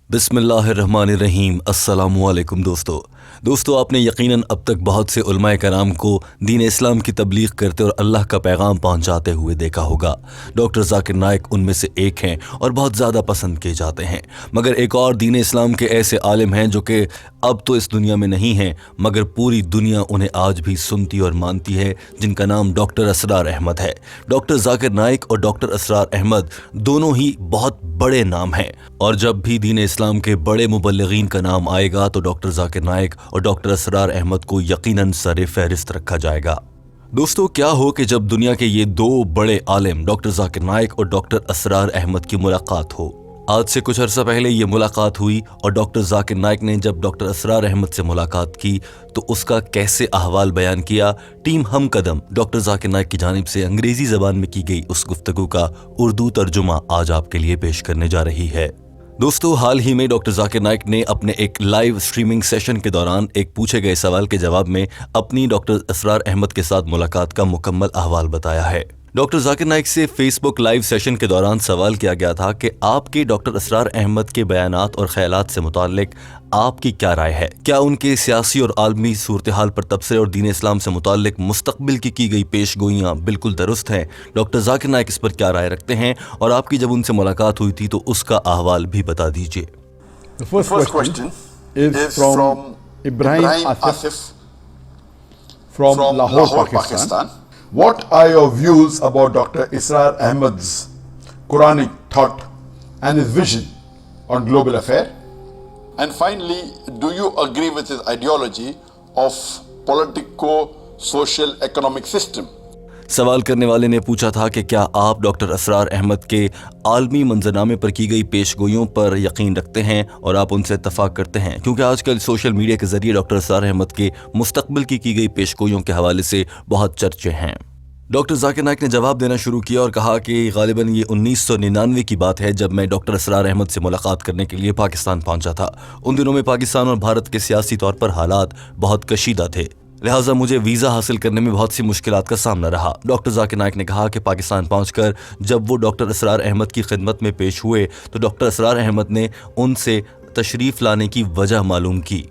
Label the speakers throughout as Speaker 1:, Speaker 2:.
Speaker 1: बिस्मिल्लाहिर्रहमानिर्रहीम। अस्सलामुअलैकुम दोस्तों आपने यकीनन अब तक बहुत से उलमाए कराम को दीन इस्लाम की तबलीग करते और अल्लाह का पैगाम पहुंचाते हुए देखा होगा। डॉक्टर जाकिर नाइक उनमें से एक हैं और बहुत ज़्यादा पसंद किए जाते हैं। मगर एक और दीन इस्लाम के ऐसे आलिम हैं जो कि अब तो इस दुनिया में नहीं हैं, मगर पूरी दुनिया उन्हें आज भी सुनती और मानती है, जिनका नाम डॉक्टर असरार अहमद है। डॉक्टर जाकिर नाइक और डॉक्टर असरार अहमद दोनों ही बहुत बड़े नाम हैं, और जब भी दीन इस्लाम के बड़े मुबल्लिगीन का नाम आएगा तो डॉक्टर जाकिर नाइक और डॉक्टर असरार अहमद को यकीनन सरे फहरिस्त रखा जाएगा। दोस्तों, क्या हो कि जब दुनिया के ये दो बड़े आलिम डॉक्टर जाकिर नाइक और डॉक्टर असरार अहमद की मुलाकात हो। आज से कुछ अर्सा पहले ये मुलाकात हुई और डॉक्टर जाकिर नाइक ने जब डॉक्टर असरार अहमद से मुलाकात की तो उसका कैसे अहवाल बयान किया। टीम हम कदम डॉक्टर जाकिर नाइक की जानिब से अंग्रेजी ज़बान में की गई उस गुफ्तगू का उर्दू तर्जुमा आज आपके लिए पेश करने जा रही है। दोस्तों, हाल ही में डॉक्टर जाकिर नाइक ने अपने एक लाइव स्ट्रीमिंग सेशन के दौरान एक पूछे गए सवाल के जवाब में अपनी डॉक्टर असरार अहमद के साथ मुलाकात का मुकम्मल अहवाल बताया है। डॉक्टर जाकिर नाइक से फेसबुक लाइव सेशन के दौरान सवाल किया गया था कि आपके डॉक्टर असरार अहमद के बयानात और ख्यालात से मुताल्लिक आपकी क्या राय है। क्या उनके सियासी और आलमी सूरत हाल पर तबसरे और दीन इस्लाम से मुताल्लिक मुस्तकबिल की गई पेशगोइयाँ बिल्कुल दुरुस्त हैं। डॉक्टर जाकिर नाइक इस पर क्या राय रखते हैं और आपकी जब उनसे मुलाकात हुई थी तो उसका अहवाल भी बता दीजिए।
Speaker 2: The first question is from Ibrahim Asif from Lahore, Pakistan. What are your views about Dr. Israr Ahmad's Quranic thought and his vision on global affair? And finally, do you agree with his ideology of politico-social economic system?
Speaker 1: सवाल करने वाले ने पूछा था कि क्या आप doctor Asrar Ahmad के आलमी मंजरनामे पर की गई पेशगोइयों पर यकीन रखते हैं और आप उनसे इत्तफाक करते हैं, क्योंकि आजकल सोशल मीडिया के जरिए डॉक्टर असरार अहमद के मुस्तकबिल की गई पेशगोइयों के हवाले से बहुत चर्चे हैं। डॉक्टर जाकिर नाइक ने जवाब देना शुरू किया और कहा कि गालिबन ये 1999 की बात है जब मैं डॉक्टर असरार अहमद से मुलाकात करने के लिए पाकिस्तान पहुंचा था। उन दिनों में पाकिस्तान और भारत के सियासी तौर पर हालात बहुत कशीदा थे, लिहाजा मुझे वीज़ा हासिल करने में बहुत सी मुश्किलात का सामना रहा। डॉक्टर जाकिर नाइक ने कहा कि पाकिस्तान पहुंचकर जब वो डॉक्टर असरार अहमद की खिदमत में पेश हुए तो डॉक्टर असरार अहमद ने उनसे तशरीफ़ लाने की वजह मालूम की।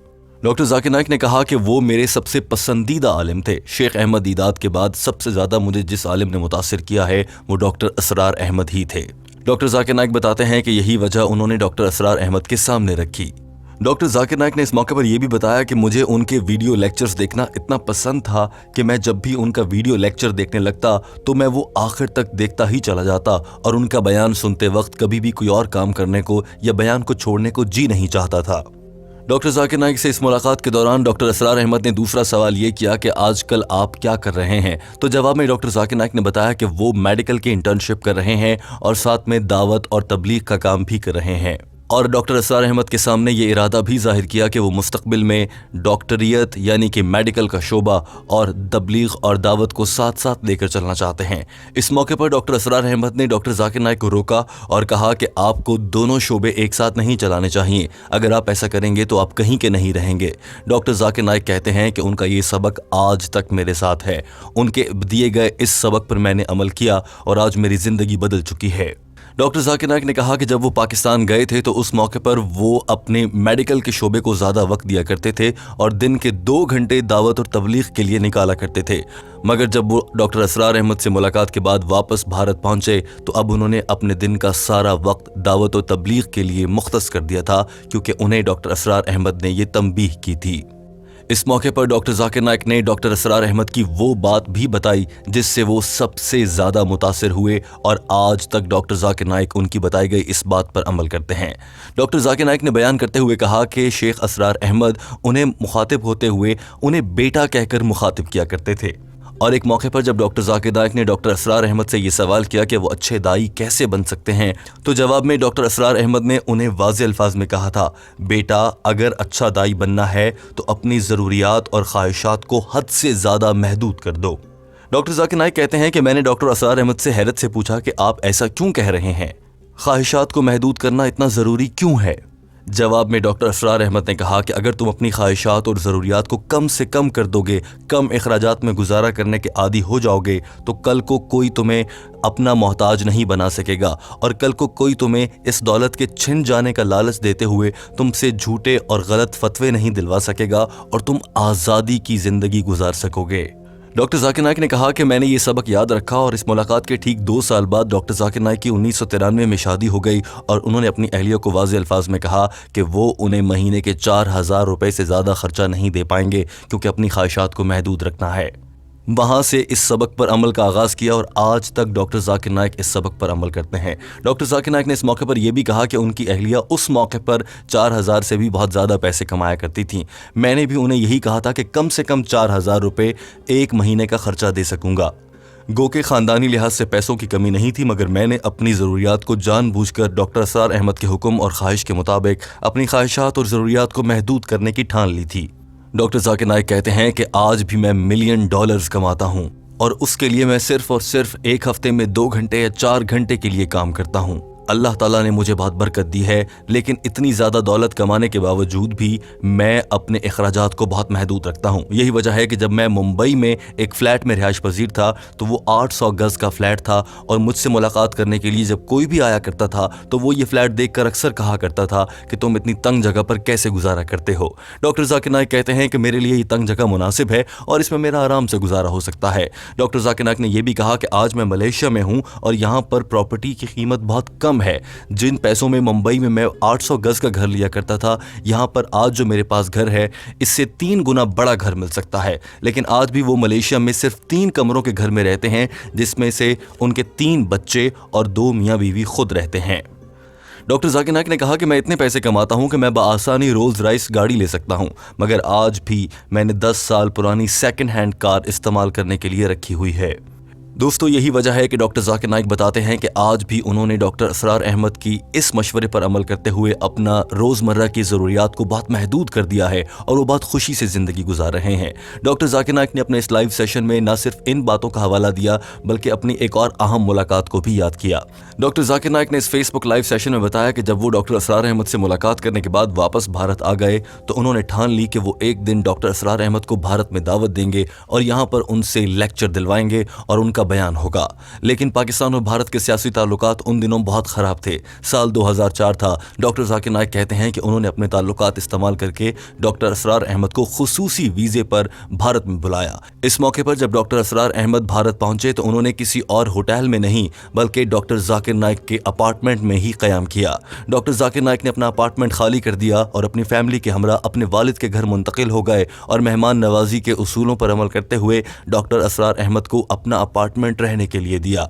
Speaker 1: डॉक्टर जाकिर नाइक ने कहा कि वो मेरे सबसे पसंदीदा आलिम थे। शेख अहमद दीदात के बाद सबसे ज़्यादा मुझे जिस आलिम ने मुतासिर किया है वो डॉक्टर असरार अहमद ही थे। डॉक्टर जाकिर नाइक बताते हैं कि यही वजह उन्होंने डॉक्टर असरार अहमद के सामने रखी। डॉक्टर जाकिर नाइक ने इस मौके पर यह भी बताया कि मुझे उनके वीडियो लेक्चर्स देखना इतना पसंद था कि मैं जब भी उनका वीडियो लेक्चर देखने लगता तो मैं वो आखिर तक देखता ही चला जाता और उनका बयान सुनते वक्त कभी भी कोई और काम करने को या बयान को छोड़ने को जी नहीं चाहता था। डॉक्टर जाकिर नाइक से इस मुलाकात के दौरान डॉक्टर असरार अहमद ने दूसरा सवाल ये किया कि आजकल आप क्या कर रहे हैं, तो जवाब में डॉक्टर जाकिर नाइक ने बताया कि वो मेडिकल की इंटर्नशिप कर रहे हैं और साथ में दावत और तबलीग का काम भी कर रहे हैं। और डॉक्टर असरार अहमद के सामने ये इरादा भी जाहिर किया कि वो मुस्तकबिल में डॉक्टरियत यानी कि मेडिकल का शोबा और तबलीग और दावत को साथ साथ लेकर चलना चाहते हैं। इस मौके पर डॉक्टर असरार अहमद ने डॉक्टर जाकिर नाइक को रोका और कहा कि आपको दोनों शोबे एक साथ नहीं चलाने चाहिए, अगर आप ऐसा करेंगे तो आप कहीं के नहीं रहेंगे। डॉक्टर जाकिर नाइक कहते हैं कि उनका ये सबक आज तक मेरे साथ है। उनके दिए गए इस सबक पर मैंने अमल किया और आज मेरी ज़िंदगी बदल चुकी है। डॉक्टर जाकिर नाइक ने कहा कि जब वो पाकिस्तान गए थे तो उस मौके पर वो अपने मेडिकल के शोबे को ज़्यादा वक्त दिया करते थे और दिन के 2 घंटे दावत और तबलीग के लिए निकाला करते थे। मगर जब वो डॉक्टर असरार अहमद से मुलाकात के बाद वापस भारत पहुंचे तो अब उन्होंने अपने दिन का सारा वक्त दावत और तबलीग के लिए मुख्तस कर दिया था, क्योंकि उन्हें डॉक्टर असरार अहमद ने ये तंबीह की थी। इस मौके पर डॉक्टर जाकिर नाइक ने डॉक्टर असरार अहमद की वो बात भी बताई जिससे वो सबसे ज़्यादा मुतासिर हुए और आज तक डॉक्टर जाकिर नाइक उनकी बताई गई इस बात पर अमल करते हैं। डॉक्टर जाकिर नाइक ने बयान करते हुए कहा कि शेख असरार अहमद उन्हें मुखातिब होते हुए उन्हें बेटा कहकर मुखातिब किया करते थे। और एक मौके पर जब डॉक्टर जाकिर नाइक ने डॉक्टर असरार अहमद से ये सवाल किया कि वो अच्छे दाई कैसे बन सकते हैं, तो जवाब में डॉक्टर असरार अहमद ने उन्हें वाज़े अल्फाज में कहा था, बेटा अगर अच्छा दाई बनना है तो अपनी ज़रूरियात और ख्वाहिशात को हद से ज़्यादा महदूद कर दो। डॉक्टर जाकिर नाइक कहते हैं कि मैंने डॉक्टर असरार अहमद से हैरत से पूछा कि आप ऐसा क्यों कह रहे हैं, ख्वाहिशात को महदूद करना इतना ज़रूरी क्यों है। जवाब में डॉक्टर असरार अहमद ने कहा कि अगर तुम अपनी ख्वाहिशात और ज़रूरियात को कम से कम कर दोगे, कम अखराजात में गुजारा करने के आदी हो जाओगे, तो कल को कोई तुम्हें अपना मोहताज नहीं बना सकेगा और कल को कोई तुम्हें इस दौलत के छिन जाने का लालच देते हुए तुमसे झूठे और गलत फतवे नहीं दिलवा सकेगा और तुम आज़ादी की ज़िंदगी गुजार सकोगे। डॉक्टर जाकिर नाइक ने कहा कि मैंने ये सबक याद रखा और इस मुलाकात के ठीक 2 साल बाद डॉक्टर जाकिर नाइक की 1993 में शादी हो गई और उन्होंने अपनी अहलिया को वाज़ेह अल्फाज में कहा कि वो उन्हें महीने के 4,000 रुपये से ज़्यादा खर्चा नहीं दे पाएंगे क्योंकि अपनी ख्वाहिशात को महदूद रखना है। वहाँ से इस सबक पर अमल का आगाज़ किया और आज तक डॉक्टर जाकिर नाइक इस सबक पर अमल करते हैं। डॉक्टर जाकिर नाइक ने इस मौके पर यह भी कहा कि उनकी अहलिया उस मौके पर 4,000 से भी बहुत ज़्यादा पैसे कमाया करती थीं। मैंने भी उन्हें यही कहा था कि कम से कम 4,000 रुपये एक महीने का खर्चा दे सकूँगा। गो के ख़ानदानी लिहाज से पैसों की कमी नहीं थी, मगर मैंने अपनी ज़रूरियात को जानबूझकर डॉक्टर असरार अहमद के हुक्म और ख्वाहिश के मुताबिक अपनी ख्वाहिशात और ज़रूरियात को महदूद करने की ठान ली थी। डॉक्टर जाकिर नाइक कहते हैं कि आज भी मैं $1 मिलियन कमाता हूं और उसके लिए मैं सिर्फ और सिर्फ एक हफ्ते में 2 घंटे या 4 घंटे के लिए काम करता हूं। अल्लाह ताला ने मुझे बहुत बरकत दी है, लेकिन इतनी ज़्यादा दौलत कमाने के बावजूद भी मैं अपने अखराजात को बहुत महदूद रखता हूँ। यही वजह है कि जब मैं मुंबई में एक फ़्लैट में रिहाइश पजीर था तो वो 800 गज़ का फ़्लैट था और मुझसे मुलाकात करने के लिए जब कोई भी आया करता था तो वो ये फ़्लैट देख कर अक्सर कहा करता था कि तुम इतनी तंग जगह पर कैसे गुजारा करते हो। डॉक्टर जाकिर नाइक कहते हैं कि मेरे लिए ये तंग जगह मुनासिब है और इसमें मेरा आराम से गुजारा हो सकता है। डॉक्टर जाकिर नाइक ने यह भी कहा कि आज मैं मलेशिया में हूँ और यहाँ पर प्रॉपर्टी की कीमत बहुत कम है। जिन पैसों में मुंबई में मैं 800 गज़ का घर लिया करता था, यहाँ पर आज जो मेरे पास घर है इससे 3 गुना बड़ा घर मिल सकता है। लेकिन आज भी वो मलेशिया में सिर्फ 3 कमरों के घर में रहते हैं, जिसमें से उनके 3 बच्चे और 2 मियाँ बीवी खुद रहते हैं। डॉक्टर जाकिर नाइक ने कहा कि मैं इतने पैसे कमाता हूं कि मैं बआसानी रोल्स रॉयस गाड़ी ले सकता हूं, मगर आज भी मैंने 10 साल पुरानी सेकंड हैंड कार इस्तेमाल करने के लिए रखी हुई है। दोस्तों, यही वजह है कि डॉक्टर जाकिर नाइक बताते हैं कि आज भी उन्होंने डॉक्टर असरार अहमद की इस मशवरे पर अमल करते हुए अपना रोज़मर्रा की ज़रूरियात को बहुत महदूद कर दिया है और वो बहुत खुशी से ज़िंदगी गुजार रहे हैं। डॉक्टर जाकिर नाइक ने अपने इस लाइव सेशन में न सिर्फ इन बातों का हवाला दिया बल्कि अपनी एक और अहम मुलाकात को भी याद किया। डॉक्टर जाकिर नाइक ने इस फेसबुक लाइव सेशन में बताया कि जब वो डॉक्टर असरार अहमद से मुलाकात करने के बाद वापस भारत आ गए तो उन्होंने ठान ली कि वो एक दिन डॉक्टर असरार अहमद को भारत में दावत देंगे और यहाँ पर उनसे लेक्चर दिलवाएंगे और उनका बयान होगा। लेकिन पाकिस्तान और भारत के सियासी ताल्लुकात उन दिनों बहुत ख़राब थे। साल 2004 था। डॉक्टर जाकिर नाइक कहते हैं कि उन्होंने अपने ताल्लुकात इस्तेमाल करके डॉक्टर असरार अहमद को खुसूसी वीज़े पर भारत में बुलाया। इस मौके पर जब डॉक्टर असरार अहमद भारत पहुंचे तो उन्होंने किसी और होटल में नहीं बल्कि डॉक्टर जाकिर नाइक के अपार्टमेंट में ही क़याम किया। डॉक्टर जाकिर नाइक ने अपना अपार्टमेंट खाली कर दिया और अपनी फैमिली के हमरा अपने वालिद के घर मुंतकिल हो गए और मेहमान नवाजी के उसूलों पर अमल करते हुए डॉक्टर असरार अहमद को अपना अपार्टमेंट रहने के लिए दिया।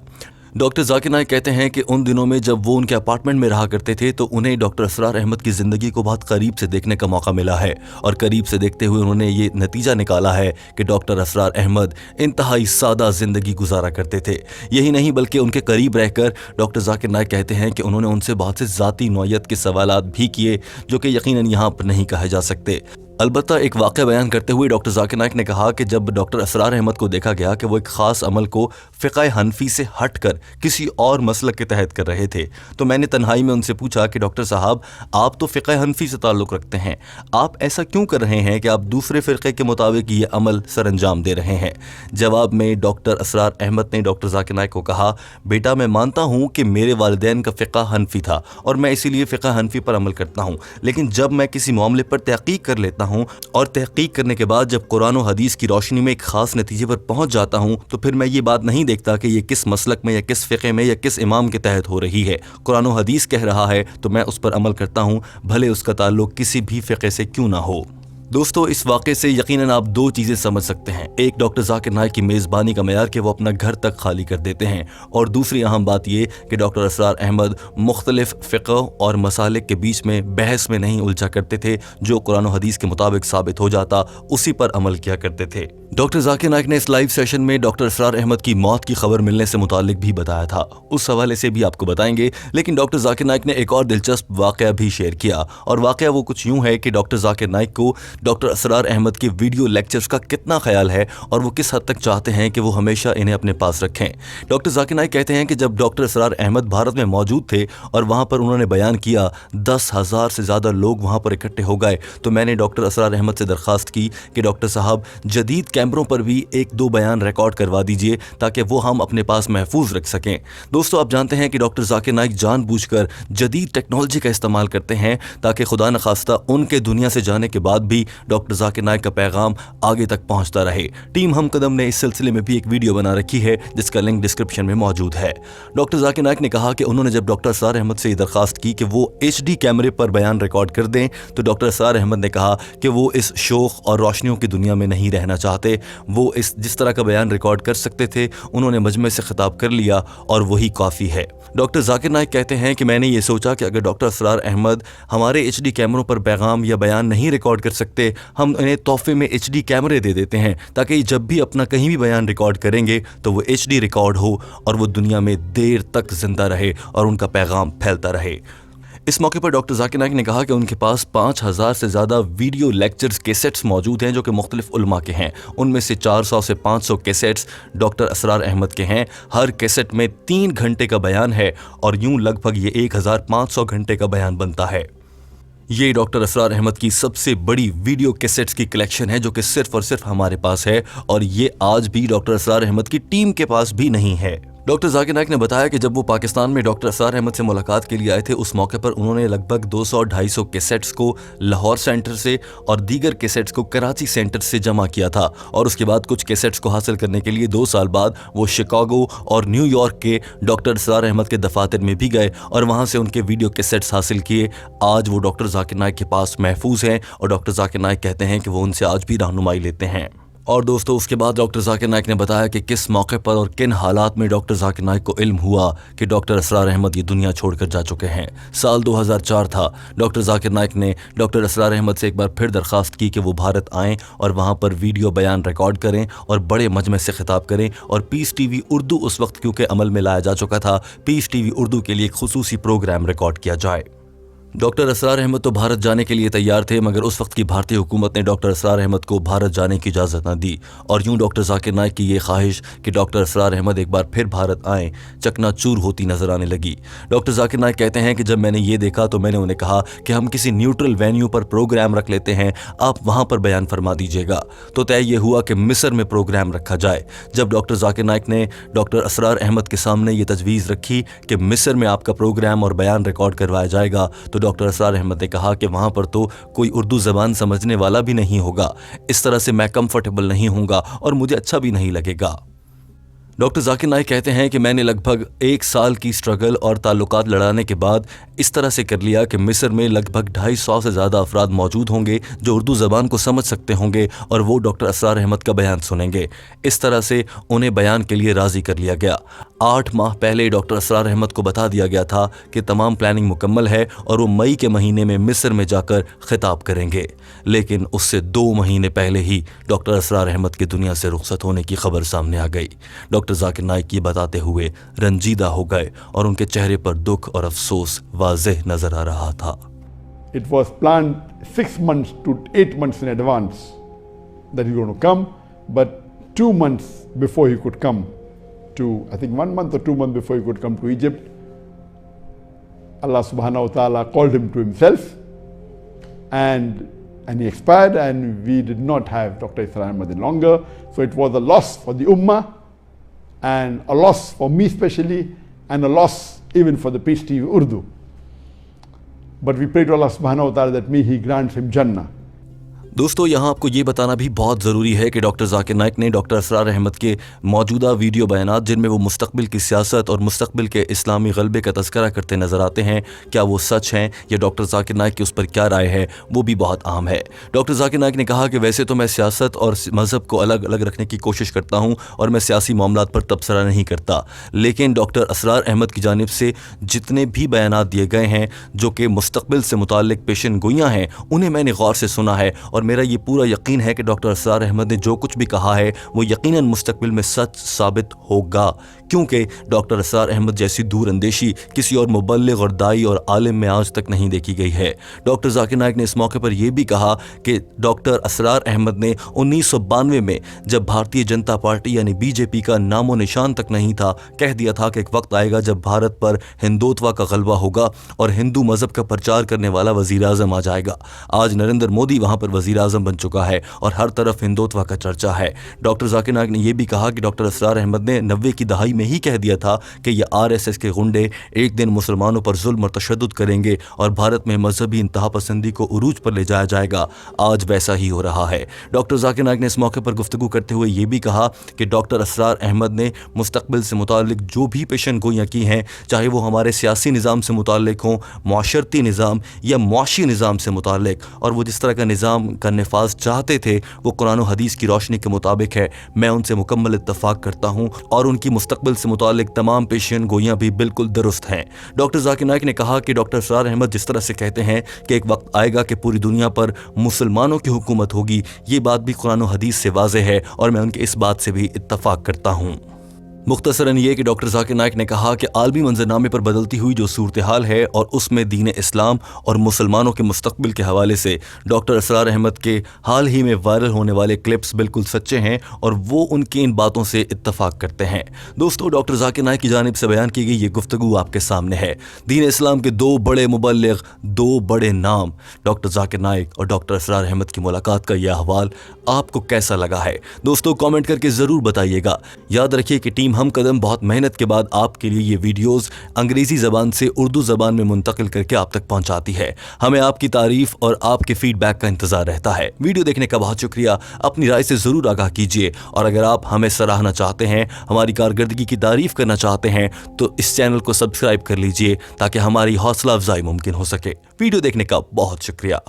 Speaker 1: डॉक्टर जाकिर नाइक कहते हैं कि उन दिनों में जब वो उनके अपार्टमेंट में रहा करते थे तो उन्हें डॉक्टर असरार अहमद की ज़िंदगी को बहुत करीब से देखने का मौका मिला है और करीब से देखते हुए उन्होंने ये नतीजा निकाला है कि डॉक्टर असरार अहमद इंतहाई सादा ज़िंदगी गुजारा करते थे। यही नहीं बल्कि उनके करीब रहकर डॉक्टर जाकिर नाइक कहते हैं कि उन्होंने उनसे बहुत से ज़ाती नौयत के सवालात भी किए जो कि यकीनन यहाँ पर नहीं कहे जा सकते। अलबत्ता एक वाक़या बयान करते हुए डॉक्टर जाकिर नाइक ने कहा कि जब डॉक्टर असरार अहमद को देखा गया कि वो एक ख़ास अमल को फ़िक़्ह हनफी से हटकर किसी और मसलक के तहत कर रहे थे तो मैंने तन्हाई में उनसे पूछा कि डॉक्टर साहब, आप तो फ़िक़्ह हनफी से ताल्लुक़ रखते हैं, आप ऐसा क्यों कर रहे हैं कि आप दूसरे फ़िरक़े के मुताबिक ये अमल सर अंजाम दे रहे हैं। जवाब में डॉक्टर असरार अहमद ने डॉक्टर जाकिर नाइक को कहा, बेटा मैं मानता हूँ कि मेरे वालिदैन का फ़िक़्ह हनफी था और मैं इसीलिए फ़िक़्ह हनफी पर अमल करता हूँ, लेकिन जब मैं किसी मामले पर तहक़ीक़ कर लेता हूँ और तहक़ीक़ करने के बाद जब कुरान और हदीस की रोशनी में एक ख़ास नतीजे पर पहुँच जाता हूँ तो फिर मैं ये बात नहीं देखता कि ये किस मसलक में या किस फ़िक़्हे में या किस इमाम के तहत हो रही है। कुरान और हदीस कह रहा है तो मैं उस पर अमल करता हूँ, भले उसका ताल्लुक़ किसी भी फ़िक़्हे से क्यों ना हो। दोस्तों, इस वाक़े से यकीनन आप 2 चीज़ें समझ सकते हैं। एक, डॉक्टर जाकिर नाइक की मेज़बानी का मयार कि वो अपना घर तक खाली कर देते हैं, और दूसरी अहम बात ये कि डॉक्टर असरार अहमद मुख्तलिफ फ़िक़्ह और मसालिक के बीच में बहस में नहीं उलझा करते थे। जो कुरान और हदीस के मुताबिक साबित हो जाता उसी पर अमल किया करते थे। डॉक्टर जाकिर नाइक ने इस लाइव सेशन में डॉक्टर असरार अहमद की मौत की खबर मिलने से मुतालिक भी बताया था, उस हवाले से भी आपको बताएंगे। लेकिन डॉक्टर जाकिर नाइक ने एक और दिलचस्प वाकया भी शेयर किया, और वाकया वो कुछ यूं है कि डॉक्टर जाकिर नाइक को डॉक्टर असरार अहमद के वीडियो लेक्चर्स का कितना ख्याल है और वो किस हद तक चाहते हैं कि वो हमेशा इन्हें अपने पास रखें। डॉक्टर जाकिर नाइक कहते हैं कि जब डॉक्टर असरार अहमद भारत में मौजूद थे और वहाँ पर उन्होंने बयान किया, 10,000 से ज़्यादा लोग वहाँ पर इकट्ठे हो गए, तो मैंने डॉक्टर असरार अहमद से दरख्वास्त की कि डॉक्टर साहब जदीद कैमरों पर भी 1-2 बयान रिकॉर्ड करवा दीजिए ताकि वो हम अपने पास महफूज रख सकें। दोस्तों, आप जानते हैं कि डॉक्टर जाकिर नाइक जानबूझकर जदीद टेक्नोलॉजी का इस्तेमाल करते हैं ताकि खुदा न खास्ता उनके दुनिया से जाने के बाद भी डॉक्टर जाकिर नाइक का पैगाम आगे तक पहुंचता रहे। टीम हम कदम ने इस सिलसिले में भी एक वीडियो बना रखी है जिसका लिंक डिस्क्रिप्शन में मौजूद है। डॉक्टर जाकिर नाइक ने कहा कि उन्होंने जब डॉक्टर असरार अहमद से दरख्वास्त की कि वो HD कैमरे पर बयान रिकॉर्ड कर दें, तो डॉक्टर असरार अहमद ने कहा कि वो इस शोख और रोशनियों की दुनिया में नहीं रहना चाहते, वो इस जिस तरह का बयान रिकॉर्ड कर सकते थे उन्होंने मजमे से खिताब कर लिया और वही काफ़ी है। डॉक्टर जाकिर नाइक कहते हैं कि मैंने ये सोचा कि अगर डॉक्टर असरार अहमद हमारे HD कैमरों पर पैगाम या बयान नहीं रिकॉर्ड कर सकते, हम इन्हें तोहफे में HD कैमरे दे देते हैं ताकि जब भी अपना कहीं भी बयान रिकॉर्ड करेंगे तो वो HD रिकॉर्ड हो और वो दुनिया में देर तक जिंदा रहे और उनका पैगाम फैलता रहे। इस मौके पर डॉक्टर जाकिर नाइक ने कहा कि उनके पास 5,000 से ज़्यादा वीडियो लेक्चर्स कैसेट्स मौजूद हैं जो कि मुख्तलिफ उलमा के हैं। उनमें से 400 से 500 कैसेट्स डॉक्टर असरार अहमद के हैं। हर कैसेट में 3 घंटे का बयान है और यूं लगभग ये 1,500 घंटे का बयान बनता है। ये डॉक्टर असरार अहमद की सबसे बड़ी वीडियो कैसेट्स की कलेक्शन है जो कि सिर्फ और सिर्फ हमारे पास है, और ये आज भी डॉक्टर असरार अहमद की टीम के पास भी नहीं है। डॉक्टर जाकिर नाइक ने बताया कि जब वो पाकिस्तान में डॉक्टर असरार अहमद से मुलाकात के लिए आए थे, उस मौके पर उन्होंने लगभग 200-250 कैसेट्स को लाहौर सेंटर से और दीगर कैसेट्स को कराची सेंटर से जमा किया था, और उसके बाद कुछ कैसेट्स को हासिल करने के लिए 2 साल बाद वो शिकागो और न्यूयॉर्क के डॉक्टर असरार अहमद के दफातर में भी गए और वहाँ से उनके वीडियो कैसेट्स हासिल किए। आज वो डॉक्टर जाकिर नाइक के पास महफूज हैं और डॉक्टर जाकिर नाइक कहते हैं कि वो उनसे आज भी रहनुमाई लेते हैं। और दोस्तों, उसके बाद डॉक्टर जाकिर नाइक ने बताया कि किस मौके पर और किन हालात में डॉक्टर जाकिर नाइक को इल्म हुआ कि डॉक्टर असरार अहमद ये दुनिया छोड़कर जा चुके हैं। साल 2004 था। डॉक्टर जाकिर नाइक ने डॉक्टर असरार अहमद से एक बार फिर दरख्वास्त की कि वो भारत आएँ और वहाँ पर वीडियो बयान रिकॉर्ड करें और बड़े मजमे से खिताब करें, और पीस TV उर्दू उस वक्त क्योंकि अमल में लाया जा चुका था, पीस TV उर्दू के लिए एक खुसूसी प्रोग्राम रिकॉर्ड किया जाए। डॉक्टर असरार अहमद तो भारत जाने के लिए तैयार थे, मगर उस वक्त की भारतीय हुकूमत ने डॉक्टर असरार अहमद को भारत जाने की इजाज़त न दी, और यूं डॉक्टर जाकिर नाइक की ये ख्वाहिश कि डॉक्टर असरार अहमद एक बार फिर भारत आएँ चकनाचूर होती नजर आने लगी। डॉक्टर जाकिर नाइक कहते हैं कि जब मैंने ये देखा तो मैंने उन्हें कहा कि हम किसी न्यूट्रल वेन्यू पर प्रोग्राम रख लेते हैं, आप वहाँ पर बयान फरमा दीजिएगा। तो तय ये हुआ कि मिस्र में प्रोग्राम रखा जाए। जब डॉक्टर जाकिर नाइक ने डॉक्टर असरार अहमद के सामने ये तजवीज़ रखी कि मिस्र में आपका प्रोग्राम और बयान रिकॉर्ड करवाया जाएगा, तो डॉक्टर असरार अहमद ने कहा कि वहाँ पर तो कोई उर्दू ज़बान समझने वाला भी नहीं होगा, इस तरह से मैं कंफर्टेबल नहीं होऊंगा और मुझे अच्छा भी नहीं लगेगा। डॉक्टर जाकिर नाइक कहते हैं कि मैंने लगभग 1 साल की स्ट्रगल और ताल्लुकात लड़ाने के बाद इस तरह से कर लिया कि मिस्र में लगभग 250 से ज़्यादा अफराद मौजूद होंगे जो उर्दू ज़बान को समझ सकते होंगे और वो डॉक्टर असरार अहमद का बयान सुनेंगे। इस तरह से उन्हें बयान के लिए राज़ी कर लिया गया। 8 माह पहले डॉक्टर असरार अहमद को बता दिया गया था कि तमाम प्लानिंग मुकम्मल है और वो मई के महीने में मिस्र में जाकर खिताब करेंगे, लेकिन उससे 2 महीने पहले ही डॉक्टर असरार अहमद की दुनिया से रुखसत होने की खबर सामने आ गई। डॉक्टर जाकिर नाइक ये बताते हुए रंजीदा हो गए और उनके चेहरे पर दुख और अफसोस वाज़ेह नजर आ रहा था।
Speaker 2: It was planned 6 months to 8 months in advance that he's going to come, but 2 months before he could come to, I think 1 month or 2 months before he could come to Egypt, Allah subhanahu wa ta'ala called him to himself, and he expired, and we did not have Dr. Israr Ahmad any longer. So it was a loss for the Ummah, and a loss for me especially, and a loss even for the Peace TV Urdu. But we pray to Allah subhanahu wa ta'ala that may He grants him Jannah.
Speaker 1: दोस्तों, यहाँ आपको ये बताना भी बहुत ज़रूरी है कि डॉक्टर जाकिर नाइक ने डॉक्टर असरार अहमद के मौजूदा वीडियो बयानात जिनमें वो मुस्तकबिल की सियासत और मुस्तकबिल के इस्लामी गलबे का तज़किरा करते नज़र आते हैं, क्या वो सच हैं या डॉक्टर जाकिर नाइक की उस पर क्या राय है, वो भी बहुत अहम है। डॉक्टर जाकिर नाइक ने कहा कि वैसे तो मैं सियासत और मज़हब को अलग अलग रखने की कोशिश करता हूँ और मैं सियासी मामलात पर तबसरा नहीं करता, लेकिन डॉक्टर असरार अहमद की जानिब से जितने भी बयानात दिए गए हैं जो कि मुस्तकबिल से मुताल्लिक पेशन गोइयाँ हैं, उन्हें मैंने गौर से सुना है और मेरा ये पूरा यकीन है कि डॉक्टर असरार अहमद ने जो कुछ भी कहा है वो यकीनन मुस्तकबिल में सच साबित होगा, क्योंकि डॉक्टर असरार अहमद जैसी दूर अंदेशी किसी और मुबल्लिग और दाई और आलिम में आज तक नहीं देखी गई है। डॉक्टर जाकिर नाइक ने इस मौके पर यह भी कहा कि डॉक्टर असरार अहमद ने 1992 में जब भारतीय जनता पार्टी यानी बीजेपी का नामो निशान तक नहीं था, कह दिया था कि एक वक्त आएगा जब भारत पर हिंदुत्व का गलबा होगा और हिंदू मजहब का प्रचार करने वाला वजीर आजम आ जाएगा। आज नरेंद्र मोदी वहां पर वजीर आजम बन चुका है और हर तरफ हिंदुत्व का चर्चा है। डॉक्टर जाकिर नाइक ने यह भी कहा कि डॉक्टर असरार अहमद ने 90 की दहाई में ही कह दिया था कि ये आरएसएस के गुंडे एक दिन मुसलमानों पर जुल्म और तशद्दुद करेंगे और भारत में मजहबी इंतहा पसंदी को उरूज पर ले जाया जाएगा। आज वैसा ही हो रहा है। डॉक्टर जाकिर नाइक ने इस मौके पर गुफ्तगू करते हुए ये भी कहा कि डॉक्टर असरार अहमद ने मुस्तकबिल से मुतालिक जो भी पेशन गोइयाँ की हैं, चाहे वो हमारे सियासी निज़ाम से मुतालिक हों, मुआशरती निज़ाम या मुआशी निज़ाम से मुतालिक, और वो जिस तरह का निज़ाम का नफाज चाहते थे वो कुरान और हदीस की रोशनी के मुताबिक है, मैं उनसे मुकम्मल इत्तफाक करता हूँ और उनकी मुस्तकबिल से मुतालिक तमाम पेशन गोइयाँ भी बिल्कुल दुरुस्त हैं। डॉक्टर जाकिर नाइक ने कहा कि डॉक्टर असरार अहमद जिस तरह से कहते हैं कि एक वक्त आएगा कि पूरी दुनिया पर मुसलमानों की हुकूमत होगी, ये बात भी कुरान और हदीस से वाज़ेह है और मैं उनके इस बात से भी इत्तफाक करता हूँ। मुख्तसरन ये कि डॉक्टर जाकिर नाइक ने कहा कि आलमी मंजरनामे पर बदलती हुई जो सूरत हाल है और उसमें दीन इस्लाम और मुसलमानों के मुस्तकबिल के हवाले से डॉक्टर असरार अहमद के हाल ही में वायरल होने वाले क्लिप्स बिल्कुल सच्चे हैं और वो उनकी इन बातों से इत्तफाक करते हैं। दोस्तों, डॉक्टर जाकिर नाइक की जानिब से बयान की गई ये गुफ्तगू आपके सामने है। दीन इस्लाम के दो बड़े मुबल्लिग, दो बड़े नाम डॉक्टर जाकिर नाइक और डॉक्टर असरार अहमद की मुलाकात का यह अहवाल आपको कैसा लगा है? दोस्तों, कॉमेंट करके ज़रूर बताइएगा। याद रखिए कि टीम हम कदम बहुत मेहनत के बाद आपके लिए ये वीडियोस अंग्रेजी ज़बान से उर्दू ज़बान में मुंतकिल करके आप तक पहुंचाती है। हमें आपकी तारीफ और आपके फीडबैक का इंतज़ार रहता है। वीडियो देखने का बहुत शुक्रिया। अपनी राय से ज़रूर आगाह कीजिए और अगर आप हमें सराहना चाहते हैं, हमारी कारकर्दगी की तारीफ करना चाहते हैं तो इस चैनल को सब्सक्राइब कर लीजिए ताकि हमारी हौसला अफजाई मुमकिन हो सके। वीडियो देखने का बहुत शुक्रिया।